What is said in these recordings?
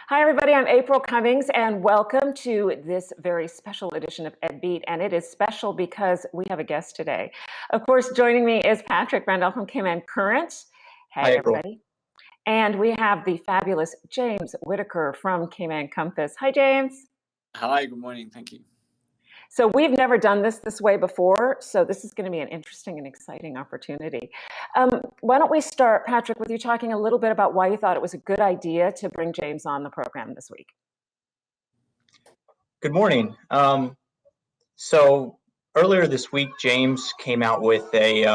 Hi, everybody. I'm April Cummings, and welcome to this very special edition of EDBEAT. And it is special because we have a guest today. Of course, joining me is Patrick Brendel from Cayman Current. Hi, Hey, April. everybody. And we have the fabulous James Whittaker from Cayman Compass. Hi, James. Hi, good morning. Thank you. So we've never done this way before, so this is going to be an interesting and exciting opportunity. Why don't we start, Patrick, with you talking a little bit about why you thought it was a good idea to bring James on the program this week. Good morning. So earlier this week, James came out with a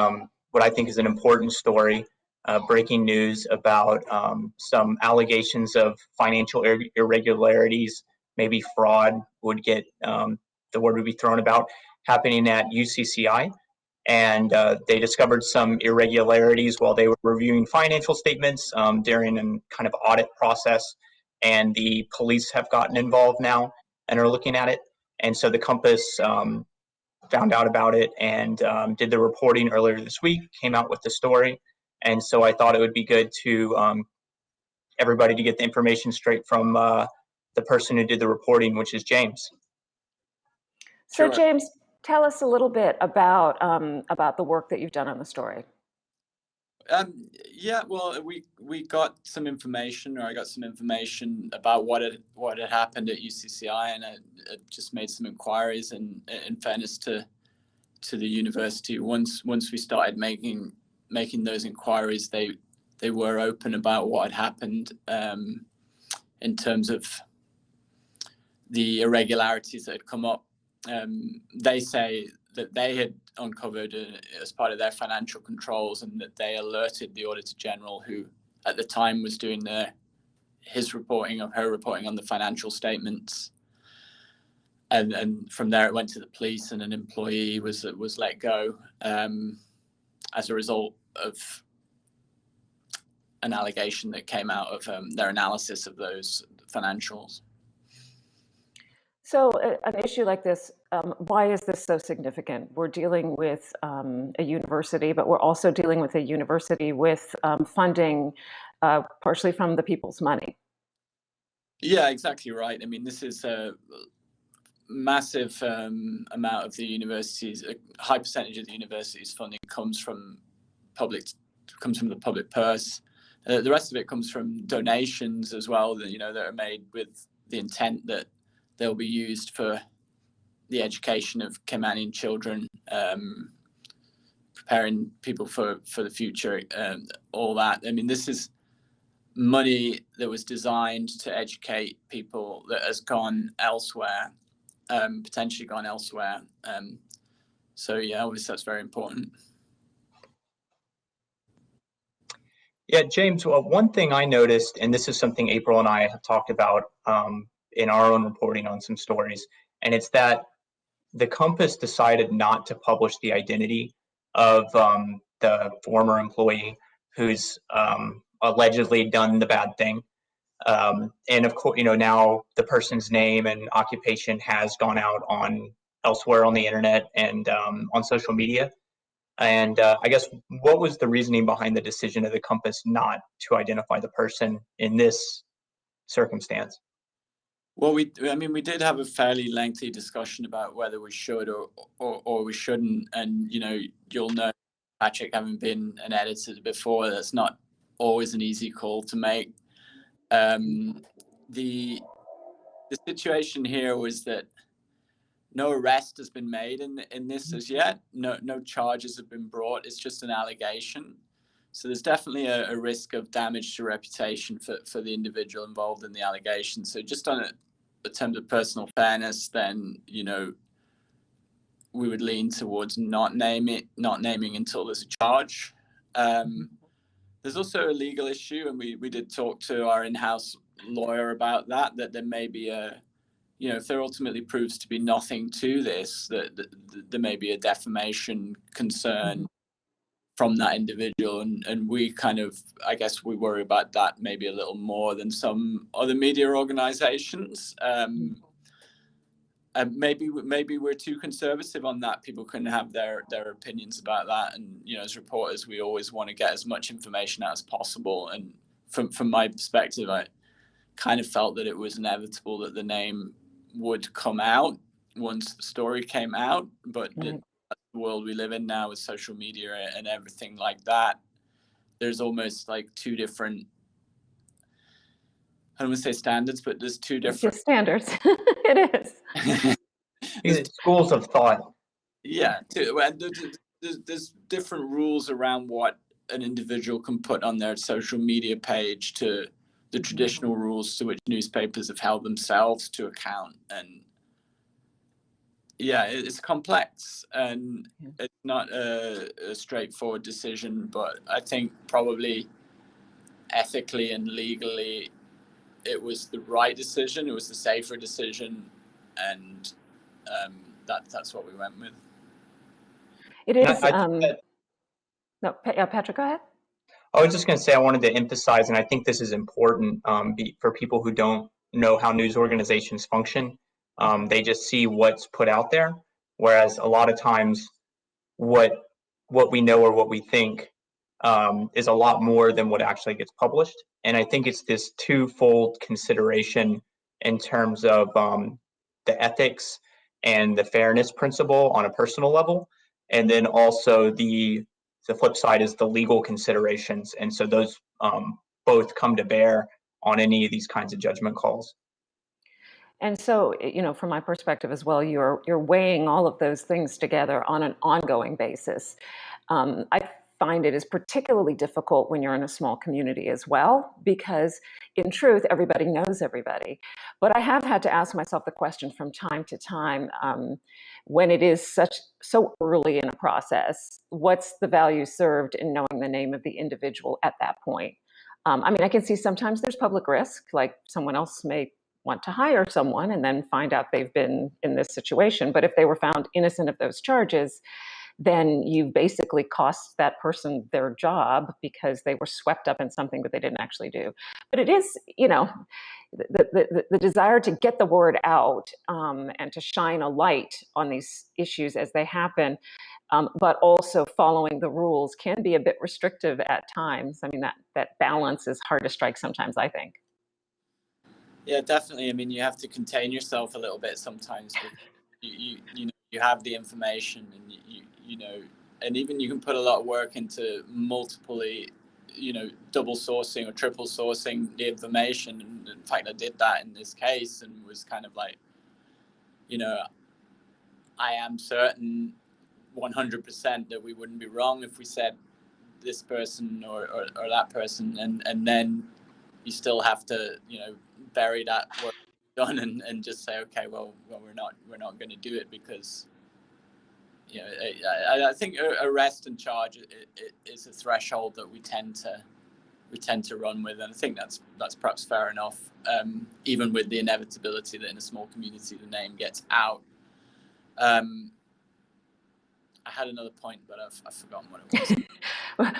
what I think is an important story, breaking news about some allegations of financial irregularities, maybe fraud would get the word would be thrown about, happening at UCCI. And they discovered some irregularities while they were reviewing financial statements during a kind of audit process. And the police have gotten involved now and are looking at it. And so the Compass found out about it and did the reporting earlier this week, came out with the story. And so I thought it would be good to everybody to get the information straight from the person who did the reporting, which is James. So, James, tell us a little bit about the work that you've done on the story. Yeah, well, we got some information, or I got some information about what had happened at UCCI, and I just made some inquiries. And in fairness to the university, once we started making those inquiries, they were open about what had happened in terms of the irregularities that had come up. They say that they had uncovered as part of their financial controls, and that they alerted the Auditor General, who at the time was doing her reporting on the financial statements. And from there it went to the police, and an employee was let go as a result of an allegation that came out of their analysis of those financials. So an issue like this, why is this so significant? We're dealing with a university, but we're also dealing with a university with funding partially from the people's money. Yeah, exactly right. I mean, this is a massive amount of the university's, a high percentage of the university's funding comes from the public purse. The rest of it comes from donations as well, that are made with the intent that they'll be used for the education of Caymanian children, preparing people for the future, all that. I mean, this is money that was designed to educate people that has gone elsewhere, potentially gone elsewhere. So yeah, obviously that's very important. Yeah, James, one thing I noticed, and this is something April and I have talked about in our own reporting on some stories, and it's that the Compass decided not to publish the identity of the former employee who's allegedly done the bad thing. And of course, now the person's name and occupation has gone out on elsewhere on the internet and on social media. And I guess, what was the reasoning behind the decision of the Compass not to identify the person in this circumstance? Well, we did have a fairly lengthy discussion about whether we should or we shouldn't. And, you'll know, Patrick, having been an editor before, that's not always an easy call to make. The situation here was that no arrest has been made in this as yet. No charges have been brought. It's just an allegation. So there's definitely a risk of damage to reputation for the individual involved in the allegation. So just on a terms of personal fairness, then we would lean towards not naming until there's a charge. There's also a legal issue, and we did talk to our in-house lawyer about that there may be if there ultimately proves to be nothing to this, that there may be a defamation concern from that individual, and we kind of, I guess, we worry about that maybe a little more than some other media organizations. Maybe we're too conservative on that. People can have their opinions about that, and as reporters, we always want to get as much information out as possible. And from my perspective, kind of felt that it was inevitable that the name would come out once the story came out, but Right. the world we live in now with social media and everything like that, there's almost like two different, I don't want to say standards, but there's two different standards. It is. Schools of thought. Yeah, there's different rules around what an individual can put on their social media page to the traditional rules to which newspapers have held themselves to account. And yeah, it's complex and it's not a straightforward decision, but I think probably ethically and legally it was the right decision, it was the safer decision, and that's what we went with. It And is. I think that, No, Patrick, go ahead. I was just going to say, I wanted to emphasize, and I think this is important for people who don't know how news organizations function. They just see what's put out there, whereas a lot of times what we know or what we think is a lot more than what actually gets published. And I think it's this twofold consideration in terms of the ethics and the fairness principle on a personal level, and then also the flip side is the legal considerations. And so those both come to bear on any of these kinds of judgment calls. And so, from my perspective as well, you're weighing all of those things together on an ongoing basis. I find it is particularly difficult when you're in a small community as well, because in truth, everybody knows everybody. But I have had to ask myself the question from time to time, when it is so early in a process, what's the value served in knowing the name of the individual at that point? I can see sometimes there's public risk, like someone else may want to hire someone and then find out they've been in this situation. But if they were found innocent of those charges, then you basically cost that person their job because they were swept up in something that they didn't actually do. But it is, the desire to get the word out and to shine a light on these issues as they happen, but also following the rules can be a bit restrictive at times. That balance is hard to strike sometimes, I think. Yeah, definitely. You have to contain yourself a little bit sometimes. You have the information, and and even you can put a lot of work into multiply, double sourcing or triple sourcing the information. And in fact, I did that in this case, and was kind of like, I am certain 100% that we wouldn't be wrong if we said this person or that person, and then you still have to bury that work done and just say, okay, well we're not going to do it because I think arrest and charge is a threshold that we tend to run with, and I think that's perhaps fair enough, even with the inevitability that in a small community the name gets out. I had another point, but I've forgotten what it was.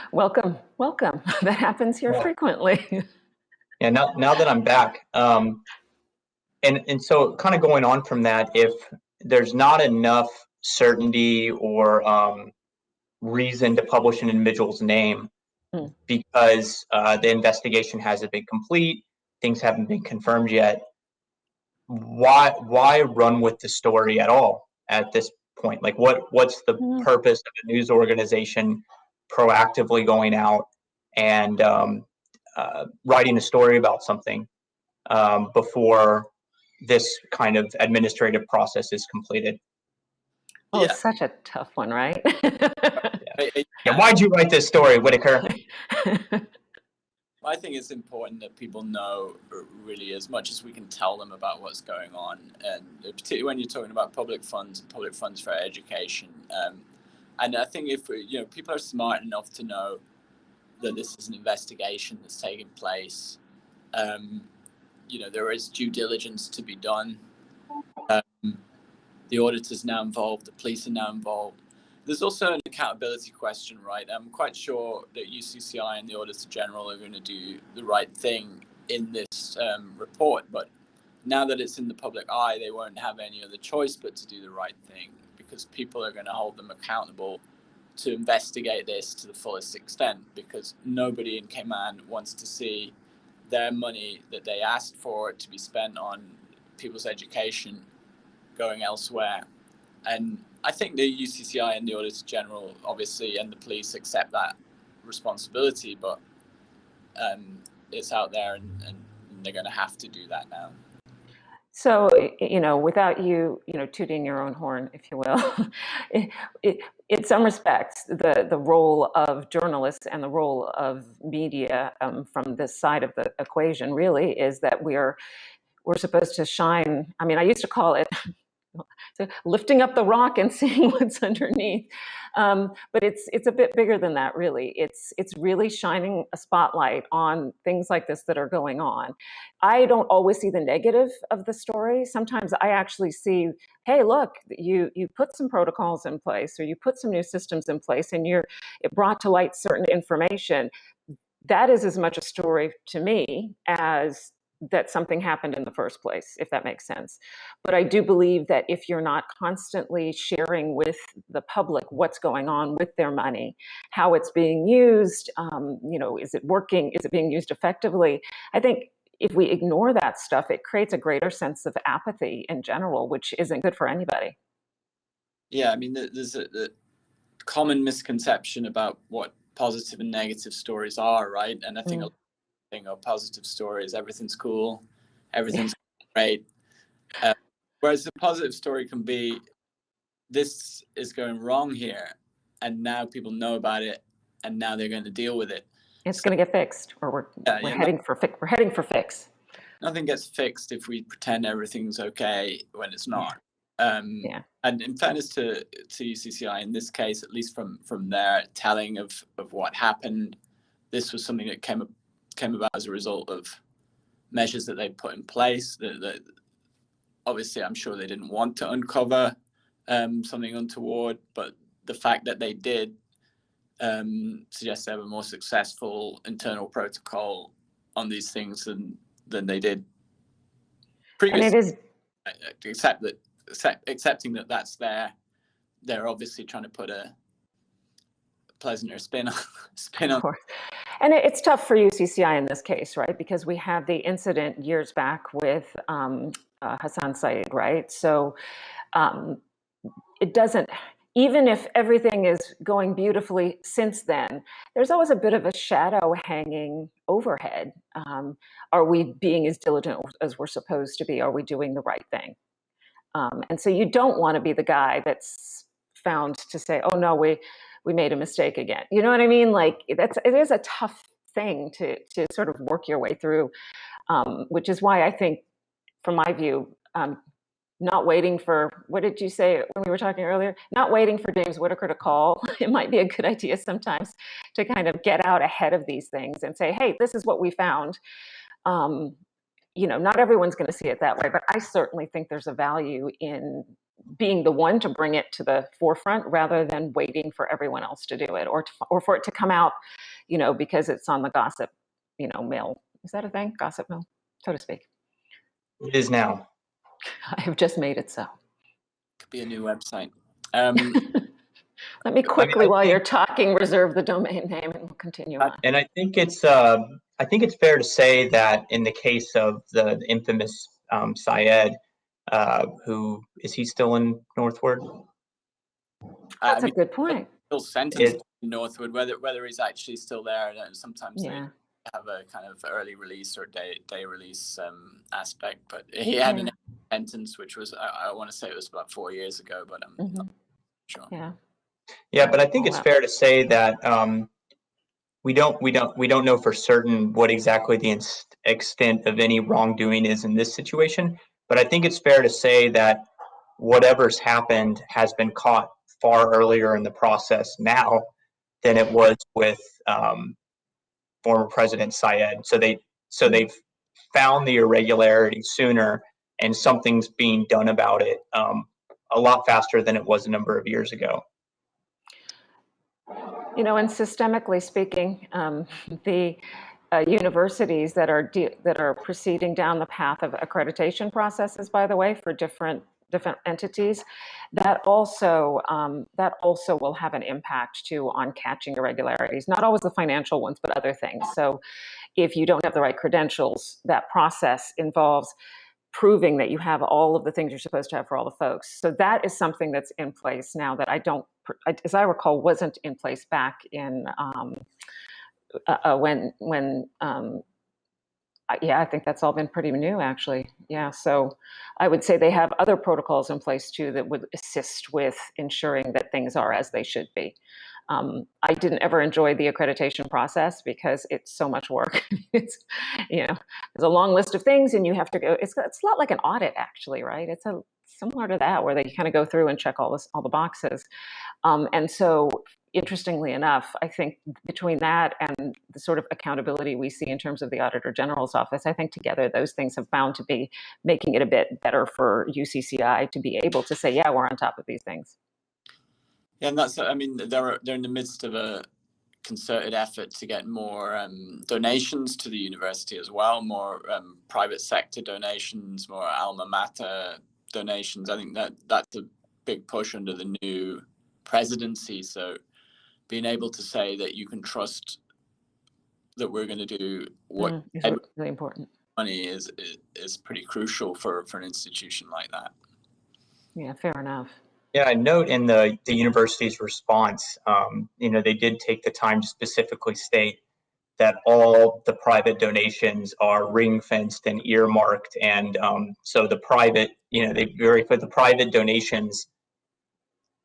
Welcome. That happens here frequently. Yeah, now that I'm back, and so kind of going on from that, if there's not enough certainty or reason to publish an individual's name because the investigation hasn't been complete, things haven't been confirmed yet, why run with the story at all at this point? Like, what's the purpose of a news organization proactively going out and writing a story about something before this kind of administrative process is completed? Oh, it's such a tough one, right? Yeah, why'd you write this story, Whittaker? I think it's important that people know really as much as we can tell them about what's going on, and particularly when you're talking about public funds for education. And I think if people are smart enough to know that this is an investigation that's taking place, there is due diligence to be done. The auditor's now involved, the police are now involved. There's also an accountability question, right? I'm quite sure that UCCI and the Auditor General are going to do the right thing in this report, but now that it's in the public eye, they won't have any other choice but to do the right thing, because people are going to hold them accountable to investigate this to the fullest extent, because nobody in Cayman wants to see their money that they asked for to be spent on people's education going elsewhere. And I think the UCCI and the Auditor General, obviously, and the police accept that responsibility, but it's out there, and they're going to have to do that now. So, without you, tooting your own horn, if you will, in some respects, the role of journalists and the role of media from this side of the equation really is that we're supposed to shine. I mean, I used to call it lifting up the rock and seeing what's underneath. But it's a bit bigger than that, really. It's really shining a spotlight on things like this that are going on. I don't always see the negative of the story. Sometimes I actually see, hey, look, you put some protocols in place, or you put some new systems in place, and it brought to light certain information. That is as much a story to me as that something happened in the first place, if that makes sense. But I do believe that if you're not constantly sharing with the public what's going on with their money, how it's being used, is it working? Is it being used effectively? I think if we ignore that stuff, it creates a greater sense of apathy in general, which isn't good for anybody. Yeah, I mean, there's a common misconception about what positive and negative stories are, right? And I think a positive story is everything's cool, everything's great. Whereas the positive story can be, this is going wrong here, and now people know about it, and now they're going to deal with it. It's going to get fixed, or we're heading for fix. Nothing gets fixed if we pretend everything's okay when it's not. And in fairness to UCCI, in this case, at least from their telling of what happened, this was something that came about as a result of measures that they put in place. That obviously, I'm sure they didn't want to uncover something untoward, but the fact that they did suggests they have a more successful internal protocol on these things than they did previously. And it is, accepting that that's there. They're obviously trying to put a pleasanter spin on. Of course. And it's tough for UCCI in this case, right? Because we have the incident years back with Hassan Saeed, right? So it doesn't, even if everything is going beautifully since then, there's always a bit of a shadow hanging overhead. Are we being as diligent as we're supposed to be? Are we doing the right thing? And so you don't want to be the guy that's found to say, oh no, we made a mistake again. You know what I mean? Like it is a tough thing to sort of work your way through, which is why I think, from my view, not waiting for, what did you say when we were talking earlier? Not waiting for James Whittaker to call. It might be a good idea sometimes to kind of get out ahead of these things and say, hey, this is what we found. Not everyone's going to see it that way, but I certainly think there's a value in being the one to bring it to the forefront rather than waiting for everyone else to do it, or for it to come out, because it's on the gossip, mill. Is that a thing? Gossip mill, so to speak. It is now. I have just made it so. Could be a new website. Let me quickly, while you're talking, reserve the domain name, and we'll continue on. And I think it's fair to say that in the case of the infamous Syed, who is he still in Northwood? That's a good point. Still sentenced in Northwood, whether he's actually still there. Sometimes they have a kind of early release or day release aspect, but he had an sentence, which was, I want to say it was about 4 years ago, but I'm not sure. Yeah, but I think it's fair to say that we don't know for certain what exactly the extent of any wrongdoing is in this situation. But I think it's fair to say that whatever's happened has been caught far earlier in the process now than it was with former President Syed. So they've found the irregularity sooner, and something's being done about it a lot faster than it was a number of years ago. And systemically speaking, the universities that are proceeding down the path of accreditation processes, by the way, for different entities, that also will have an impact too on catching irregularities. Not always the financial ones, but other things. So, if you don't have the right credentials, that process involves proving that you have all of the things you're supposed to have for all the folks. So that is something that's in place now that as I recall, wasn't in place back in yeah, I think that's all been pretty new, actually. Yeah, so I would say they have other protocols in place too that would assist with ensuring that things are as they should be. I didn't ever enjoy the accreditation process because it's so much work. It's, there's a long list of things, and you have to go. It's a lot like an audit, actually, right? It's similar to that, where they kind of go through and check all the boxes. And so, interestingly enough, I think between that and the sort of accountability we see in terms of the Auditor General's office, I think together those things have bound to be making it a bit better for UCCI to be able to say, yeah, we're on top of these things. Yeah, and they're in the midst of a concerted effort to get more donations to the university as well, more private sector donations, more alma mater donations. I think that's a big push under the new presidency. So being able to say that you can trust that we're going to do what is really important. Money is pretty crucial for an institution like that. Yeah, fair enough. Yeah, I note in the university's response, they did take the time to specifically state that all the private donations are ring fenced and earmarked, and so the private, the private donations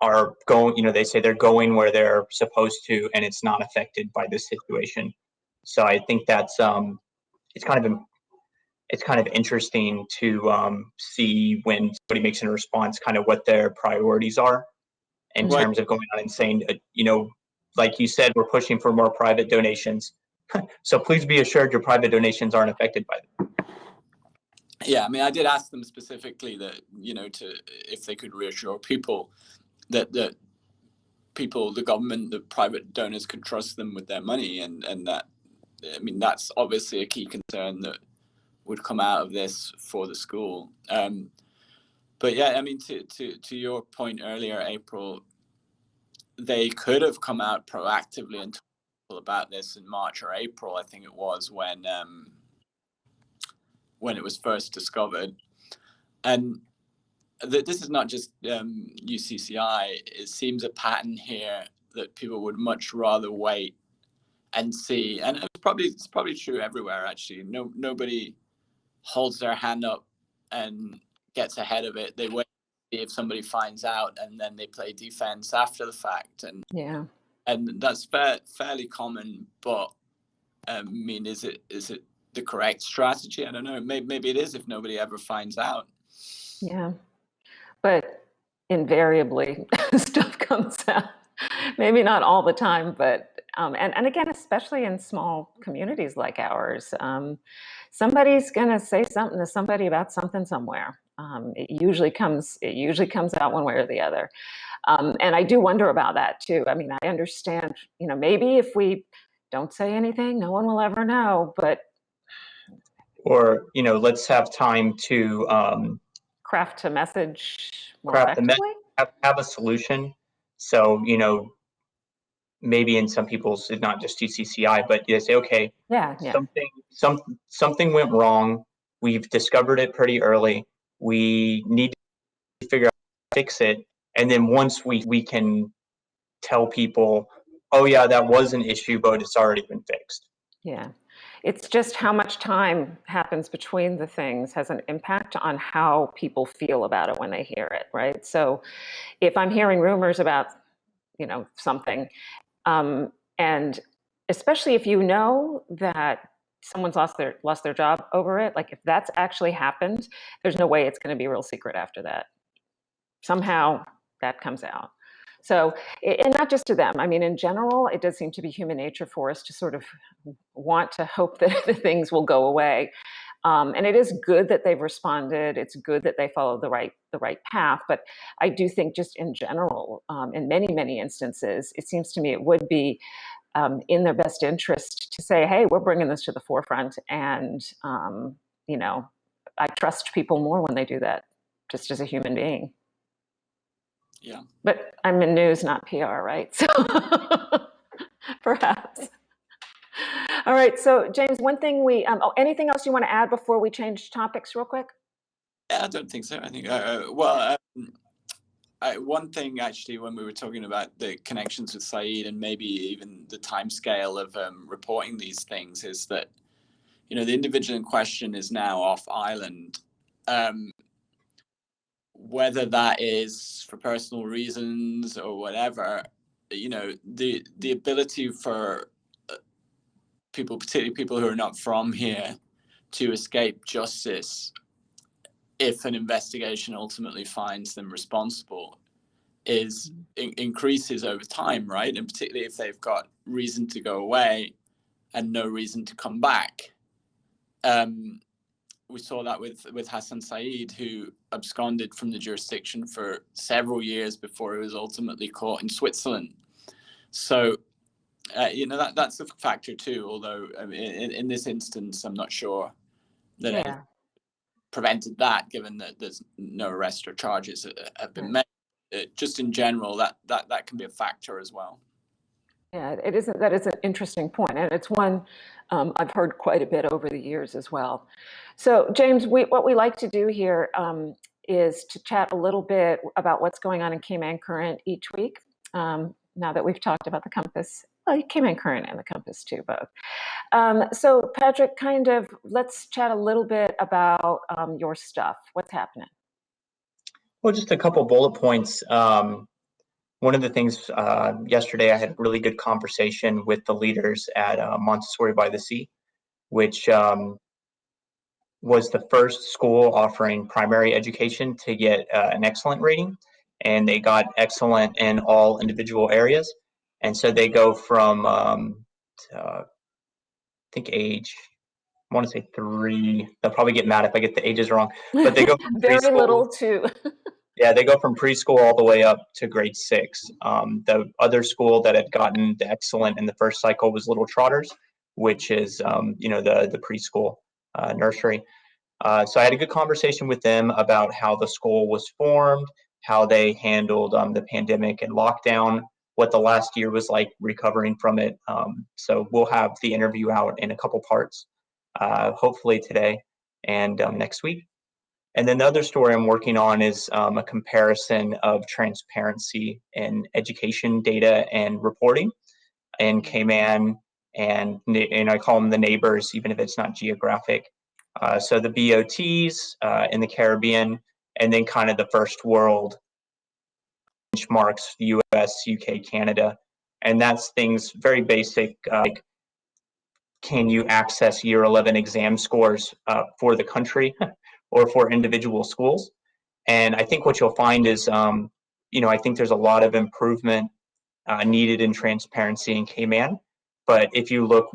are going, they say they're going where they're supposed to, and it's not affected by this situation. So I think that's it's kind of interesting to see when somebody makes a response, kind of what their priorities are in terms of going on and saying, like you said, we're pushing for more private donations. So please be assured your private donations aren't affected by them. Yeah, I did ask them specifically that, if they could reassure people that the government, the private donors could trust them with their money, and that, that's obviously a key concern that would come out of this for the school. But yeah, to your point earlier, April, they could have come out proactively and talked about this in March or April, I think it was, when it was first discovered. And this is not just UCCI. It seems a pattern here that people would much rather wait and see, and it's probably true everywhere, actually. Nobody holds their hand up and gets ahead of it. They wait to see if somebody finds out, and then they play defense after the fact. And yeah, and that's fairly common. But is it the correct strategy? I don't know. Maybe it is if nobody ever finds out. Yeah, but invariably stuff comes out. Maybe not all the time, but and again, especially in small communities like ours, somebody's going to say something to somebody about something somewhere. It usually comes out one way or the other. And I do wonder about that too. I understand, maybe if we don't say anything, no one will ever know, but. Or, let's have time to craft a message more effectively? Have a solution. So, maybe in some people's, it's not just UCCI, but they say, okay, something went wrong. We've discovered it pretty early. We need to figure out how to fix it. And then once we can tell people, oh yeah, that was an issue, but it's already been fixed. Yeah. It's just how much time happens between the things has an impact on how people feel about it when they hear it, right? So if I'm hearing rumors about, something, and especially if you know that someone's lost their job over it, like if that's actually happened, there's no way it's going to be real secret after that. Somehow that comes out. So, and not just to them. In general, it does seem to be human nature for us to sort of want to hope that the things will go away. And it is good that they've responded. It's good that they follow the right path. But I do think just in general, in many, many instances, it seems to me it would be in their best interest to say, hey, we're bringing this to the forefront. And, I trust people more when they do that, just as a human being. Yeah. But I'm in news, not PR, right? So perhaps. All right, so James, one thing anything else you want to add before we change topics real quick? Yeah, I don't think so. I think, one thing actually, when we were talking about the connections with Saeed and maybe even the timescale of reporting these things, is that, you know, the individual in question is now off island. Whether that is for personal reasons or whatever, you know, the ability for people, particularly people who are not from here, to escape justice if an investigation ultimately finds them responsible is increases over time, right? And particularly if they've got reason to go away and no reason to come back. We saw that with Hassan Saeed, who absconded from the jurisdiction for several years before he was ultimately caught in Switzerland. So, you know, that's a factor too, although in this instance, I'm not sure that it prevented that, given that there's no arrest or charges have been made. Just in general, that can be a factor as well. Yeah, that is an interesting point, and it's one I've heard quite a bit over the years as well. So, James, what we like to do here is to chat a little bit about what's going on in Cayman Current each week. Now that we've talked about the Compass, well, Cayman Current and the Compass too, both. So, Patrick, let's chat a little bit about your stuff. What's happening? Well, just a couple bullet points. One of the things yesterday, I had a really good conversation with the leaders at Montessori by the Sea, which was the first school offering primary education to get an excellent rating. And they got excellent in all individual areas. And so they go from, I think age, I want to say 3. They'll probably get mad if I get the ages wrong, but they go from very preschool, little to yeah, they go from preschool all the way up to grade 6. The other school that had gotten the excellent in the first cycle was Little Trotters, which is you know, the preschool nursery. So I had a good conversation with them about how the school was formed, how they handled the pandemic and lockdown, what the last year was like recovering from it. So we'll have the interview out in a couple parts, hopefully today and next week. And then the other story I'm working on is a comparison of transparency in education data and reporting in Cayman, and I call them the neighbors, even if it's not geographic. So the BOTs in the Caribbean, and then kind of the first world benchmarks, US, UK, Canada. And that's things very basic, like can you access year 11 exam scores for the country or for individual schools? And I think what you'll find is, you know, I think there's a lot of improvement needed in transparency in Cayman. But if you look,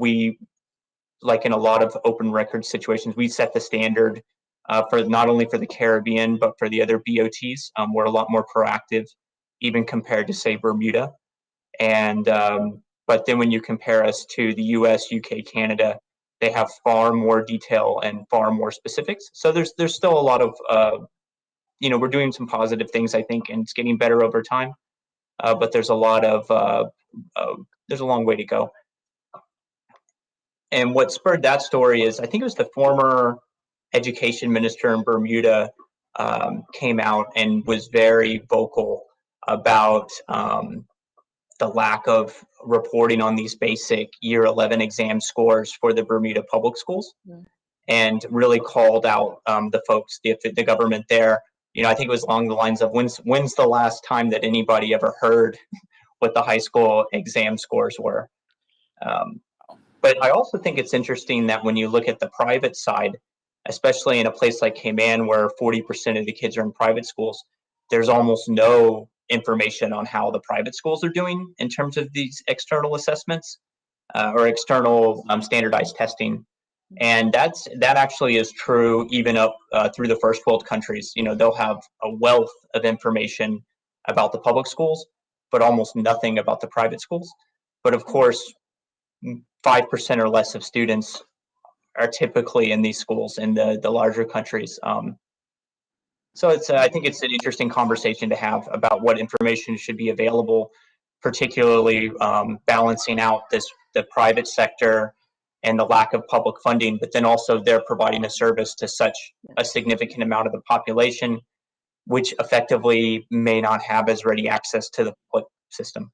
like in a lot of open record situations, we set the standard for not only for the Caribbean, but for the other BOTs. We're a lot more proactive, even compared to, say, Bermuda. And but then when you compare us to the US, UK, Canada, they have far more detail and far more specifics. So there's still a lot of, you know, we're doing some positive things, I think, and it's getting better over time. But there's a lot of, there's a long way to go. And what spurred that story is, I think it was the former education minister in Bermuda came out and was very vocal about the lack of reporting on these basic year 11 exam scores for the Bermuda public schools, and really called out the folks, the government there. You know, I think it was along the lines of when's the last time that anybody ever heard what the high school exam scores were? But I also think it's interesting that when you look at the private side, especially in a place like Cayman, where 40% of the kids are in private schools, there's almost no information on how the private schools are doing in terms of these external assessments or external standardized testing. And that actually is true even up through the first world countries. You know, they'll have a wealth of information about the public schools, but almost nothing about the private schools. But of course, 5% or less of students are typically in these schools in the larger countries. So I think it's an interesting conversation to have about what information should be available, particularly balancing out this the private sector and the lack of public funding, but then also they're providing a service to such a significant amount of the population, which effectively may not have as ready access to the public system.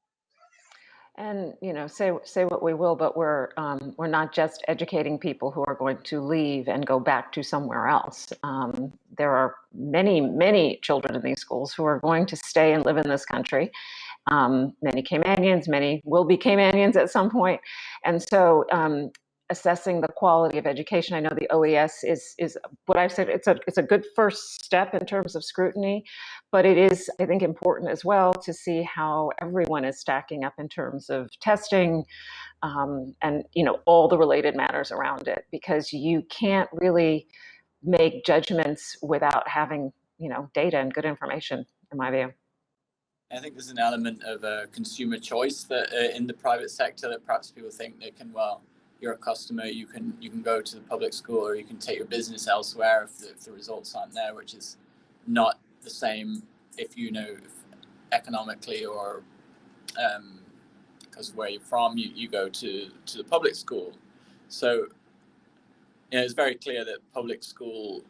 And say what we will, but we're not just educating people who are going to leave and go back to somewhere else. There are many children in these schools who are going to stay and live in this country. Many Caymanians, many will be Caymanians at some point, and so assessing the quality of education. I know the OES is what I've said. It's a good first step in terms of scrutiny, but it is, I think, important as well to see how everyone is stacking up in terms of testing, and all the related matters around it, because you can't really make judgments without having data and good information, in my view. I think there's an element of consumer choice that in the private sector that perhaps people think they can, well, you're a customer, you can go to the public school, or you can take your business elsewhere if the results aren't there, which is not the same if economically or because of where you're from, you go to the public school. So it's very clear that public school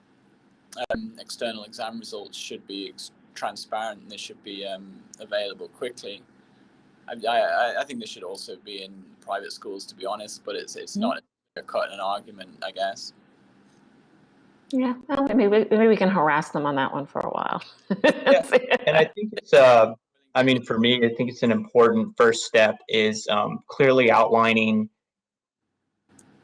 external exam results should be transparent, and they should be available quickly. I think they should also be in private schools, to be honest, but it's not a cut and an argument, I guess. Yeah, well, maybe we can harass them on that one for a while. Yeah. And I think it's, for me, I think it's an important first step is clearly outlining,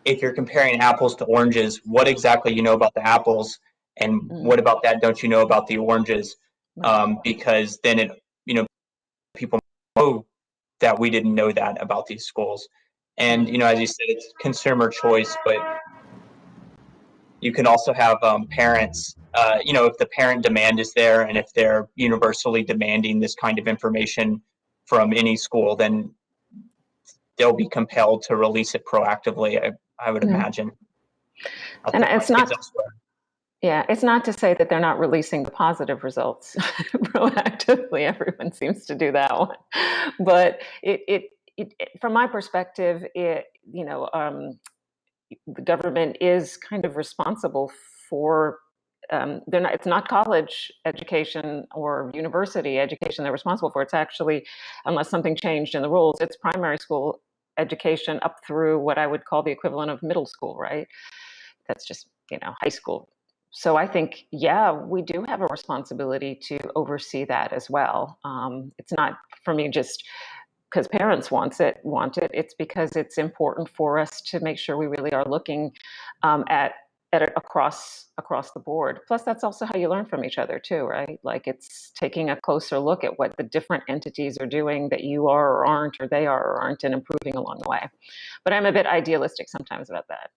if you're comparing apples to oranges, what exactly you know about the apples, and what about that don't you know about the oranges? Because then people know that we didn't know that about these schools. And, as you said, it's consumer choice, but you can also have parents, if the parent demand is there, and if they're universally demanding this kind of information from any school, then they'll be compelled to release it proactively, I would imagine. And it's not to say that they're not releasing the positive results proactively. Everyone seems to do that one, but it from my perspective, the government is kind of responsible for. It's not college education or university education they're responsible for. It's actually, unless something changed in the rules, it's primary school education up through what I would call the equivalent of middle school, right? That's just high school. So I think, we do have a responsibility to oversee that as well. It's not for me just because parents want it. It's because it's important for us to make sure we really are looking at it across the board. Plus, that's also how you learn from each other too, right? Like, it's taking a closer look at what the different entities are doing that you are or aren't, or they are or aren't, and improving along the way. But I'm a bit idealistic sometimes about that.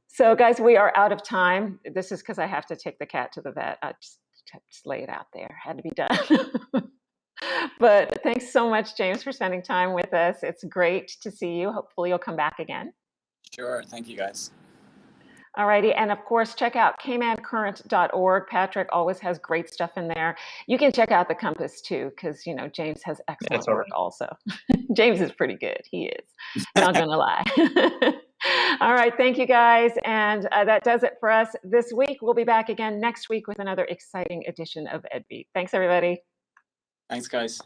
So, guys, we are out of time. This is because I have to take the cat to the vet. I just lay it out there. Had to be done. But thanks so much, James, for spending time with us. It's great to see you. Hopefully you'll come back again. Sure. Thank you, guys. All righty. And of course, check out caymancurrent.org. Patrick always has great stuff in there. You can check out the Compass too, because, James has excellent work also. James is pretty good. He is. Not going to lie. All right. Thank you, guys. And that does it for us this week. We'll be back again next week with another exciting edition of EDBEAT. Thanks, everybody. Thanks, guys.